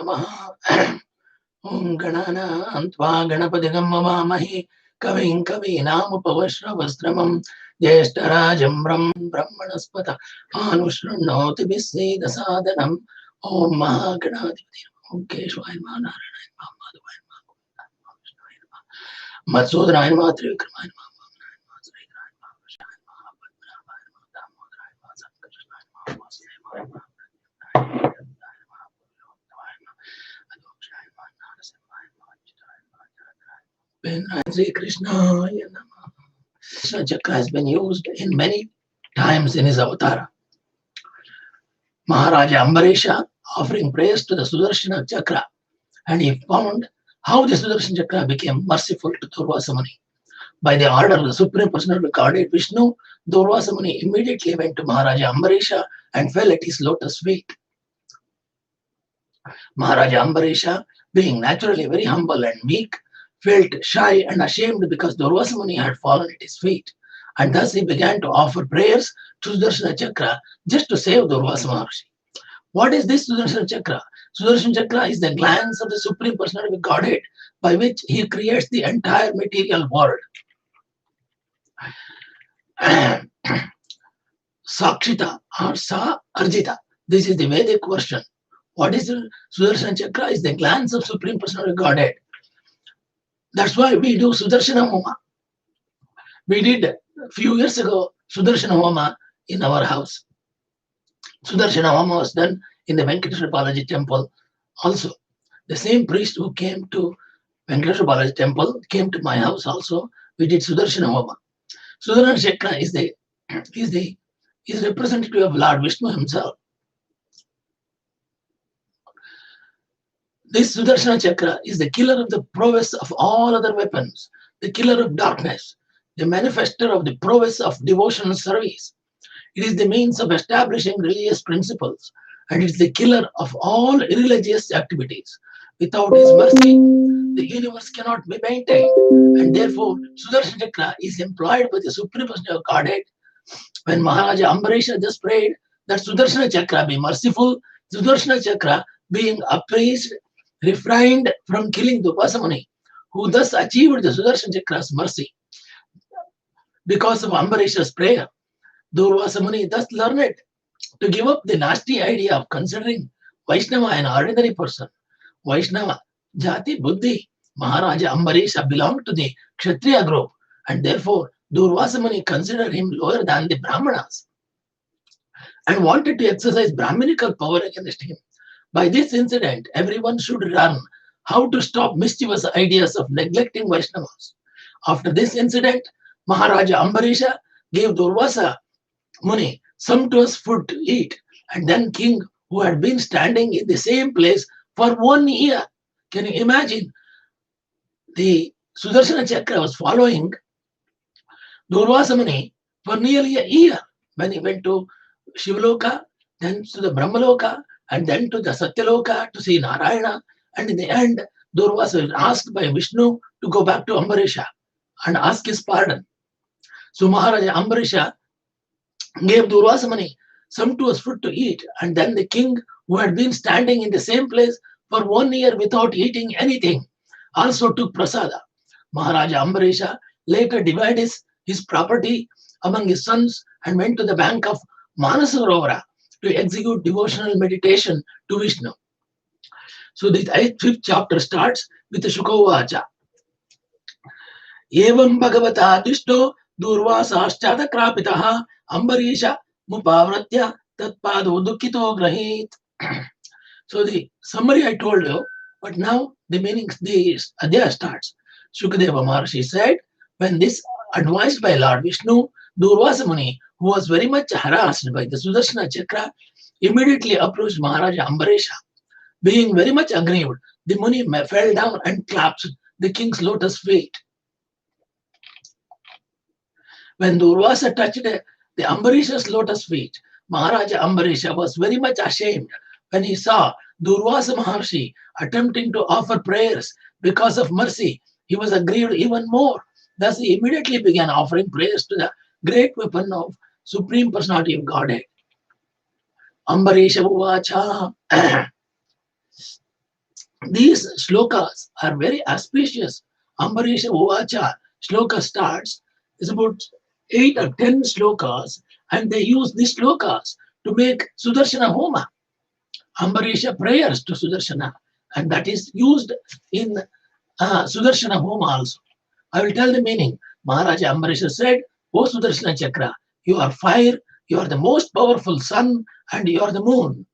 नमः। ॐ गणानां त्वा गणपतिगं ववामहे कविं कवीनामुपवश्रवस्त्रमं ज्येष्ठराजं ब्रह्मणस्पत आनुशृण्वोति विश्वेदसादनम्। ॐ महागणाधिपति ॐ केशवाय नमः, नारायणाय नमः, माधवाय नमः, गोविन्दाय नमः, विष्णुवे नमः, मधुसूदनाय नमः, त्रिविक्रमाय नमः, वामनाय नमः, श्रीधराय नमः, वृषाय नमः, पद्मनाभाय नमः, दामोदराय नमः, संकर्षणाय नमः, वासुदेवाय नमः, प्रद्युम्नाय नमः, पुरुषोत्तमाय नमः, अधोक्षाय नमः, नारसिंहाय नमः, अच्युताय नमः, जगदाय नमः, Sri Krishnaya Namaha. Sudarshan Chakra has been used in many times in his avatar. Maharaja Ambarisha offering praise to the Sudarshana Chakra, and he found how the Sudarshan Chakra became merciful to Durvasa Muni. By the order of the Supreme Personality of Godhead Vishnu, Durvasa Muni immediately went to Maharaja Ambarisha and fell at his lotus feet. Maharaja Ambarisha, being naturally very humble and meek, felt shy and ashamed because Durvasa Muni had fallen at his feet, and thus he began to offer prayers to Sudarshana Chakra just to save Durvasa Maharshi. What is this Sudarshana Chakra? Sudarshana Chakra is the glance of the Supreme Personality of Godhead by which he creates the entire material world. Sakshita or Sa Arjita. This is the Vedic version. What is the Sudarshana Chakra? Is the glance of Supreme Personality of Godhead. That's why we do Sudarshana Homa. We did a few years ago Sudarshana Homa in our house. Sudarshana Homa was done in the Venkateshwara Balaji temple also. The same priest who came to Venkateshwara Balaji temple came to my house also. We did Sudarshana Homa. Sudarshana Chakra is representative of Lord Vishnu himself. This Sudarshana Chakra is the killer of the prowess of all other weapons, the killer of darkness, the manifester of the prowess of devotional service. It is the means of establishing religious principles, and it is the killer of all irreligious activities. Without his mercy, the universe cannot be maintained, and therefore Sudarshana Chakra is employed by the Supreme Personality of Godhead. When Maharaja Ambarisha just prayed that Sudarshana Chakra be merciful, Sudarshana Chakra being appraised, refrained from killing Durvasa Muni, who thus achieved the Sudarshana Chakra's mercy. Because of Ambarisha's prayer, Durvasa Muni thus learned to give up the nasty idea of considering Vaishnava an ordinary person. Vaishnava, Jati, Buddhi, Maharaja Ambarisha belonged to the Kshatriya group, and therefore Durvasa Muni considered him lower than the Brahmanas and wanted to exercise Brahminical power against him. By this incident, everyone should learn how to stop mischievous ideas of neglecting Vaishnavas. After this incident, Maharaja Ambarisha gave Durvasa Muni sumptuous food to eat, and then king, who had been standing in the same place for 1 year. Can you imagine? The Sudarshana Chakra was following Durvasa Muni for nearly a year when he went to Shivaloka, then to the Brahmaloka, and then to the Satyaloka to see Narayana. And in the end, Durvasa was asked by Vishnu to go back to Ambarisha and ask his pardon. So Maharaja Ambarisha gave Durvasa Muni sumptuous food to eat, and then the king, who had been standing in the same place for 1 year without eating anything, also took prasada. Maharaja Ambarisha later divided his property among his sons and went to the bank of Manasarovara to execute devotional meditation to Vishnu. So the 5th chapter starts with the Shukavacha. Evam Bhagavata Dishto Durvasashchata Krapitaha Ambarisha Mupavratya Tatpado Dukkito Grahit. So the summary I told you, but now the meaning, the Adhyaya starts. Shukadeva Maharshi said, when this advised by Lord Vishnu, Durvasa Muni, who was very much harassed by the Sudarshana Chakra, immediately approached Maharaja Ambarisha. Being very much aggrieved, the Muni fell down and clasped the king's lotus feet. When Durvasa touched the Ambarisha's lotus feet, Maharaja Ambarisha was very much ashamed when he saw Durvasa Maharshi attempting to offer prayers because of mercy. He was aggrieved even more. Thus, he immediately began offering prayers to the great weapon of Supreme Personality of Godhead. Ambarisha Uvacha. These shlokas are very auspicious. Ambarisha Uvacha shloka starts, is about 8 or 10 shlokas, and they use these shlokas to make Sudarshana Homa, Ambarisha prayers to Sudarshana, and that is used in Sudarshana Homa also. I will tell the meaning. Maharaja Ambarisha said, O Sudarshana Chakra, you are fire, you are the most powerful sun, and you are the moon,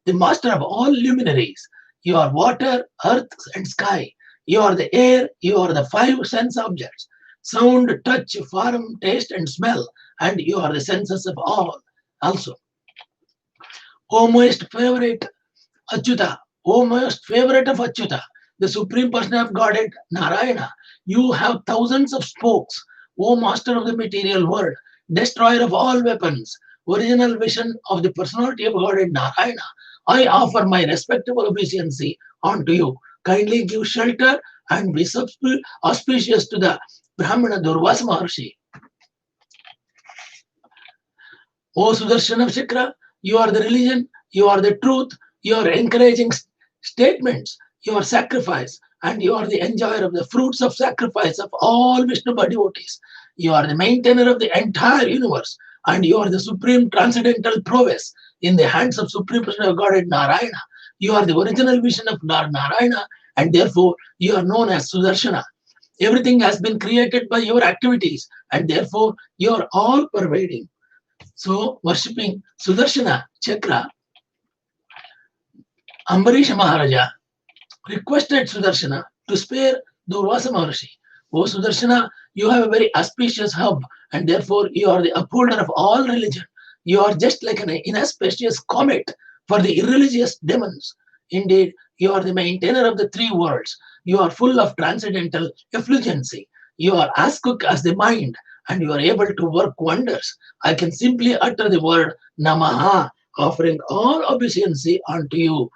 the master of all luminaries. You are water, earth, and sky. You are the air, you are the five sense objects sound, touch, form, taste, and smell, and you are the senses of all also. O most favorite Achyuta, O most favorite of Achyuta, the Supreme Person of Godhead, Narayana, you have thousands of spokes, O Master of the material world, destroyer of all weapons, original vision of the personality of Godhead, Narayana. I offer my respectable obeisancy unto you. Kindly give shelter and be auspicious to the Brahmana Durvasa Maharshi. O Sudarshana Chakra, you are the religion, you are the truth, you are encouraging statements, you are sacrifice, and you are the enjoyer of the fruits of sacrifice of all Vishnu devotees. You are the maintainer of the entire universe, and you are the supreme transcendental prowess in the hands of Supreme Personal Godhead Narayana. You are the original vision of Narayana, and therefore you are known as Sudarshana. Everything has been created by your activities, and therefore you are all pervading. So, worshipping Sudarshana Chakra, Ambarisha Maharaja requested Sudarshana to spare Durvasa Maharshi. O Sudarshana, you have a very auspicious hub, and therefore you are the upholder of all religion. You are just like an inauspicious comet for the irreligious demons. Indeed, you are the maintainer of the three worlds. You are full of transcendental effulgency. You are as quick as the mind, and you are able to work wonders. I can simply utter the word Namaha, offering all obeisancy unto you.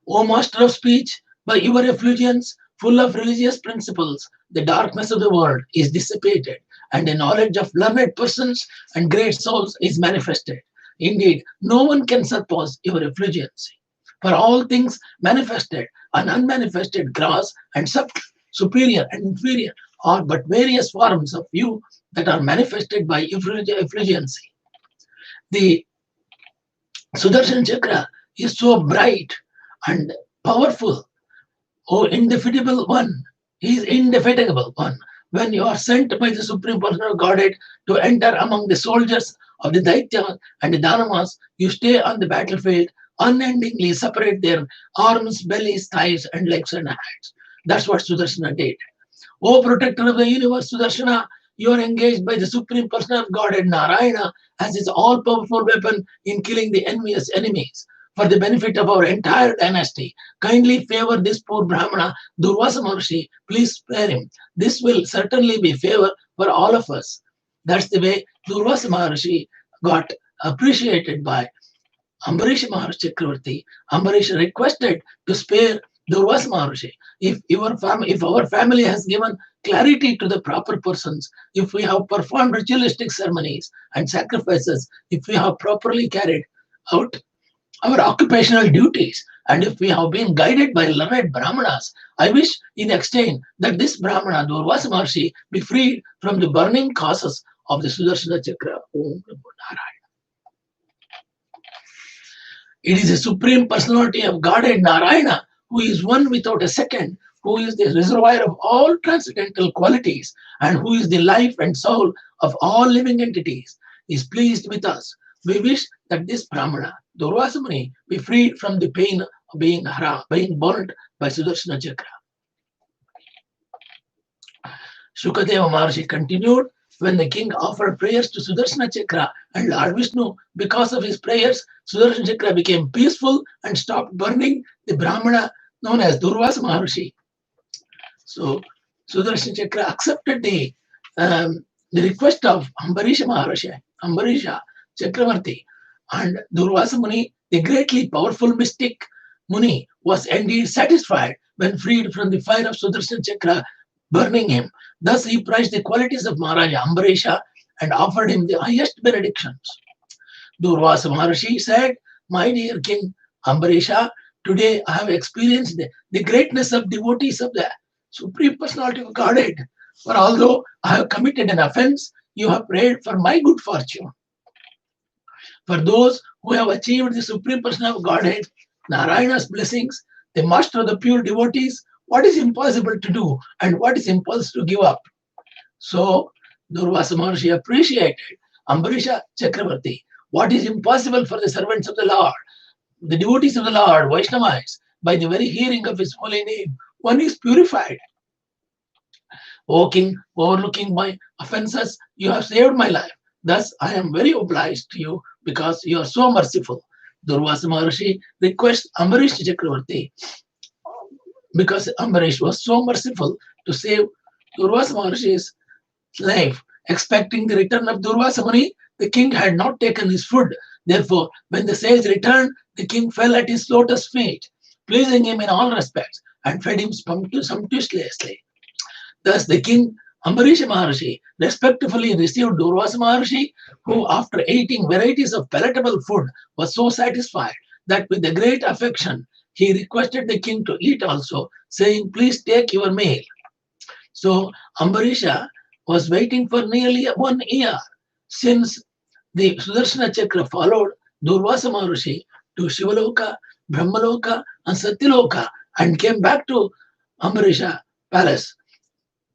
O master of speech, by your effulgence, full of religious principles, the darkness of the world is dissipated, and the knowledge of learned persons and great souls is manifested. Indeed, no one can surpass your effulgence. For all things manifested and unmanifested, gross and subtle, superior and inferior, are but various forms of you that are manifested by effulgence. The Sudarshan Chakra is so bright and powerful. O indefatigable one, he is indefatigable one. When you are sent by the Supreme Personal Godhead to enter among the soldiers of the Daityas and the Danamas, you stay on the battlefield, unendingly separate their arms, bellies, thighs, and legs and hands. That's what Sudarshana did. O protector of the universe, Sudarshana, you are engaged by the Supreme Person of Godhead, Narayana, as his all powerful weapon in killing the envious enemies. For the benefit of our entire dynasty, kindly favor this poor Brahmana, Durvasa Maharshi. Please spare him. This will certainly be favor for all of us. That's the way Durvasa Maharshi got appreciated by Ambarish Maharshi Chakravarti. Ambarish requested to spare Durvasa Maharshi. If our family has given clarity to the proper persons, if we have performed ritualistic ceremonies and sacrifices, if we have properly carried out our occupational duties, and if we have been guided by learned Brahmanas, I wish in exchange that this Brahmana, Durvasa Maharshi, be freed from the burning causes of the Sudarshana Chakra. Om Namo Narayana. It is the Supreme Personality of Godhead Narayana who is one without a second, who is the reservoir of all transcendental qualities, and who is the life and soul of all living entities, is pleased with us. We wish that this Brahmana, Durvasa Muni, be freed from the pain of being being burnt by Sudarshana Chakra. Shukadeva Maharshi continued, when the king offered prayers to Sudarshana Chakra and Lord Vishnu, because of his prayers, Sudarshana Chakra became peaceful and stopped burning the Brahmana known as Durvasa Maharshi. So Sudarshana Chakra accepted the request of Ambarisha Maharshi, Ambarisha Chakravarti, and Durvasa Muni, the greatly powerful mystic Muni, was indeed satisfied when freed from the fire of Sudarshana Chakra burning him. Thus he prized the qualities of Maharaja Ambarisha and offered him the highest benedictions. Durvasa Maharshi said, My dear King Ambarisha, today I have experienced the greatness of devotees of the Supreme Personality of Godhead. For although I have committed an offense, you have prayed for my good fortune. For those who have achieved the Supreme Person of Godhead, Narayana's blessings, the master of the pure devotees, what is impossible to do and what is impossible to give up. So Durvasa Maharshi appreciated Ambarisha Chakravarti. What is impossible for the servants of the Lord, the devotees of the Lord, Vaishnavas, by the very hearing of his holy name, one is purified. O King, overlooking my offenses, you have saved my life. Thus, I am very obliged to you because you are so merciful. Durvasa Maharshi requests Ambarish Chakravarti because Ambarish was so merciful to save Durvasa Maharshi's life. Expecting the return of Durvasa Muni, the king had not taken his food. Therefore, when the sage returned, the king fell at his lotus feet, pleasing him in all respects, and fed him sumptuously. Thus, the king Ambarish Maharshi respectfully received Durvasa Maharshi, who, after eating varieties of palatable food, was so satisfied that with a great affection he requested the king to eat also, saying, "Please take your meal." So Ambarisha was waiting for nearly 1 year since the Sudarshana Chakra followed Durvasa Maharshi to Shivaloka, Brahmaloka, and Satyaloka and came back to Ambarisha palace.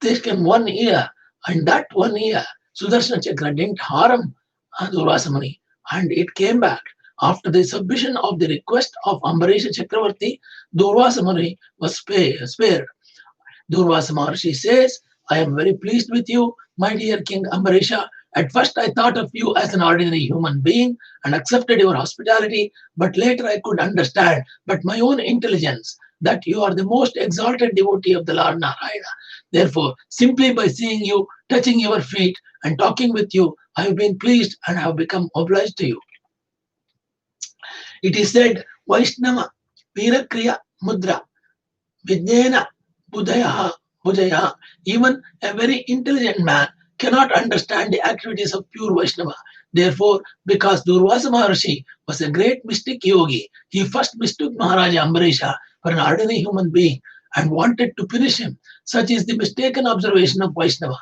This came 1 year, and that 1 year, Sudarshana Chakra didn't harm Durvasa Muni, and it came back. After the submission of the request of Ambarisha Chakravarti, Durvasa Muni was spared. Durvasa Maharshi says, I am very pleased with you, my dear King Ambarisha. At first, I thought of you as an ordinary human being and accepted your hospitality, but later I could understand, but my own intelligence, that you are the most exalted devotee of the Lord Narayana. Therefore, simply by seeing you, touching your feet, and talking with you, I have been pleased and have become obliged to you. It is said, Vaishnava, Virakriya, Mudra, Vijnana, Budaya. Even a very intelligent man cannot understand the activities of pure Vaishnava. Therefore, because Durvasa Maharshi was a great mystic yogi, he first mistook Maharaja Ambarisha for an ordinary human being and wanted to punish him. Such is the mistaken observation of Vaishnava.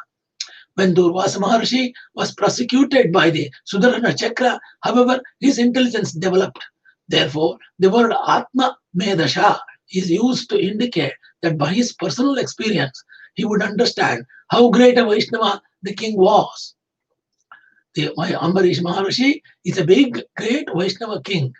When Durvasa Maharshi was prosecuted by the Sudarshana Chakra, however, his intelligence developed. Therefore, the word Atma Medasha is used to indicate that by his personal experience, he would understand how great a Vaishnava the king was. The Ambarish Maharshi is a big, great Vaishnava king.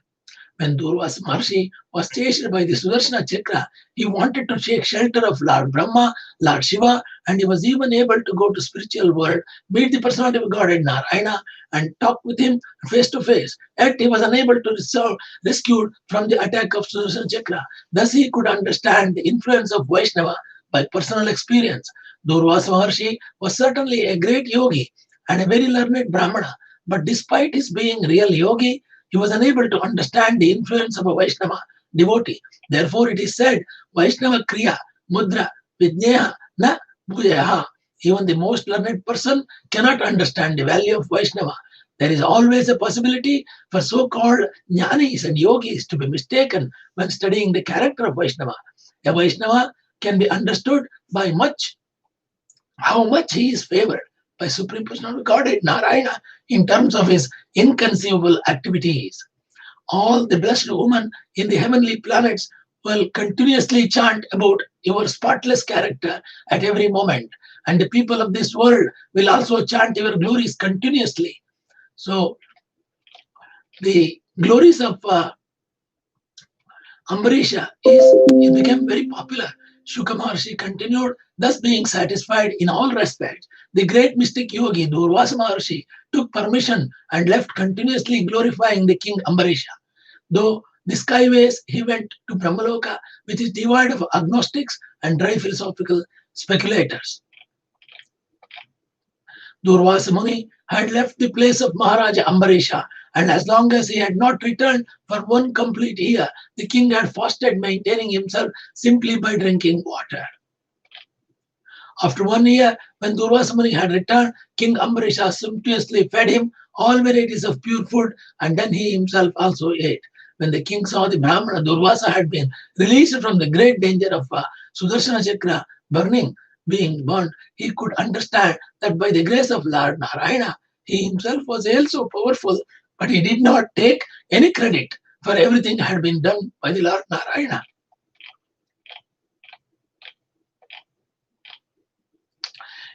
When Durvasa Maharshi was chased by the Sudarshana Chakra, he wanted to take shelter of Lord Brahma, Lord Shiva, and he was even able to go to spiritual world, meet the personality of Godhead Narayana, and talk with him face to face. Yet he was unable to be rescued from the attack of Sudarshana Chakra. Thus he could understand the influence of Vaishnava by personal experience. Durvasa Maharshi was certainly a great yogi and a very learned Brahmana, but despite his being real yogi, he was unable to understand the influence of a Vaishnava devotee. Therefore, it is said, Vaishnava Kriya, Mudra, Vijnaya, Na Bhujayaha. Even the most learned person cannot understand the value of Vaishnava. There is always a possibility for so-called jnanis and yogis to be mistaken when studying the character of Vaishnava. A Vaishnava can be understood by how much he is favored by Supreme Personality Godhead Narayana in terms of his inconceivable activities. All the blessed women in the heavenly planets will continuously chant about your spotless character at every moment, and the people of this world will also chant your glories continuously. So, the glories of Ambarisha it became very popular. Shuka Maharshi continued, thus being satisfied in all respects. The great mystic yogi Durvasa Maharshi took permission and left continuously glorifying the king Ambarisha. Though the skyways, he went to Brahmaloka, which is devoid of agnostics and dry philosophical speculators. Durvasa Muni had left the place of Maharaja Ambarisha, and as long as he had not returned for 1 complete year, the king had fasted, maintaining himself simply by drinking water. After 1 year, when Durvasa Muni had returned, King Ambarisha sumptuously fed him all varieties of pure food, and then he himself also ate. when the king saw the Brahmana Durvasa had been released from the great danger of Sudarshana Chakra being burned, he could understand that by the grace of Lord Narayana, he himself was also powerful, but he did not take any credit for everything that had been done by the Lord Narayana.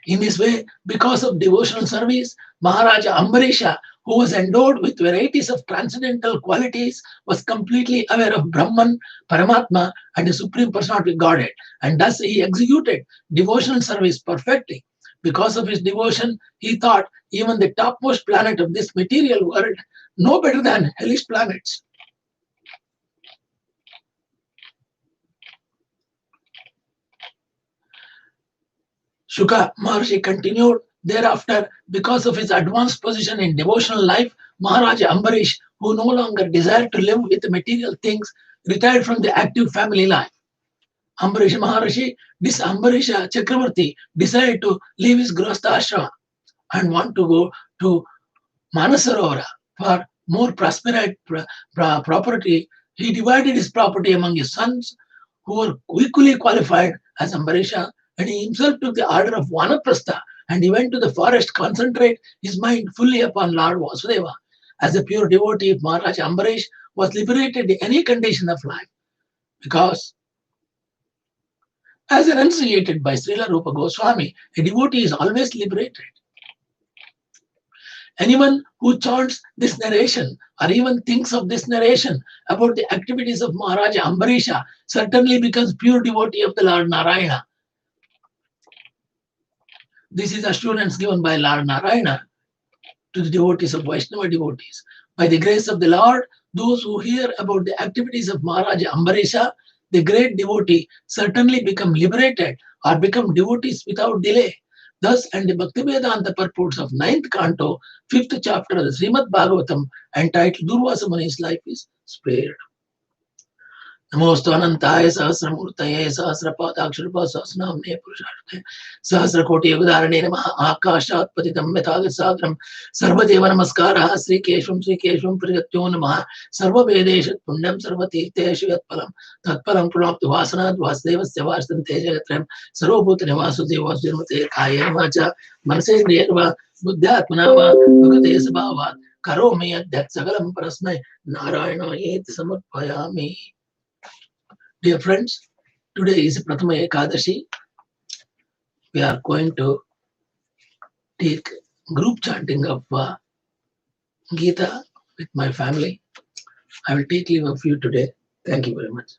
In this way, because of devotional service, Maharaja Ambarisha, who was endowed with varieties of transcendental qualities, was completely aware of Brahman, Paramatma, and the Supreme Personality of Godhead, and thus he executed devotional service perfectly. Because of his devotion, he thought even the topmost planet of this material world no better than hellish planets. Shuka Maharshi continued, thereafter, because of his advanced position in devotional life, Maharaja Ambarish, who no longer desired to live with material things, retired from the active family life. Ambarish Maharshi, this Ambarisha Chakravarti, decided to leave his Grihastha ashrama and want to go to Manasarovara for more property. He divided his property among his sons, who were equally qualified as Ambarisha, and he himself took the order of Vanaprastha and he went to the forest, concentrate his mind fully upon Lord Vasudeva. As a pure devotee, Maharaj Ambarish was liberated in any condition of life because, as enunciated by Srila Rupa Goswami, a devotee is always liberated. Anyone who chants this narration or even thinks of this narration about the activities of Maharaja Ambarisha certainly becomes pure devotee of the Lord Narayana. This is assurance given by Lord Narayana to the devotees of Vaishnava devotees. By the grace of the Lord, those who hear about the activities of Maharaja Ambarisha, the great devotee, certainly become liberated or become devotees without delay. Thus, and the Bhaktivedanta purports of 9th canto, 5th chapter of the Srimad Bhagavatam, entitled Durvasa Muni's life is spared. नमोस्तु अनंताय सहस्रमूर्तये सहस्रपादाक्षरपा सहस्रनाम्ने पुरुषार्थे सहस्रकोटि युगधारणे नमः आकाशात् पतितं यथागतसागरं सर्वदेव नमस्कारः श्रीकेशवं प्रगत्यो नमः सर्ववेदेषु पुण्यं सर्वतीर्थेषु यत्फलं तत्फलं प्रणोक्तु वासनात् वासुदेवस्य वासन्ते जगत्रयं सर्वभूतनिवासुदेव वासुदेवते कायेन वाचा मनसेन्द्रियेण वा बुद्ध्यात्मना वा भगवते स्वभावात् करोमि यद्यत् सकलं परस्मै नारायणायेति समर्पयामि. Dear friends, today is Prathama Ekadashi. We are going to take group chanting of Gita with my family. I will take leave of you today. Thank you very much.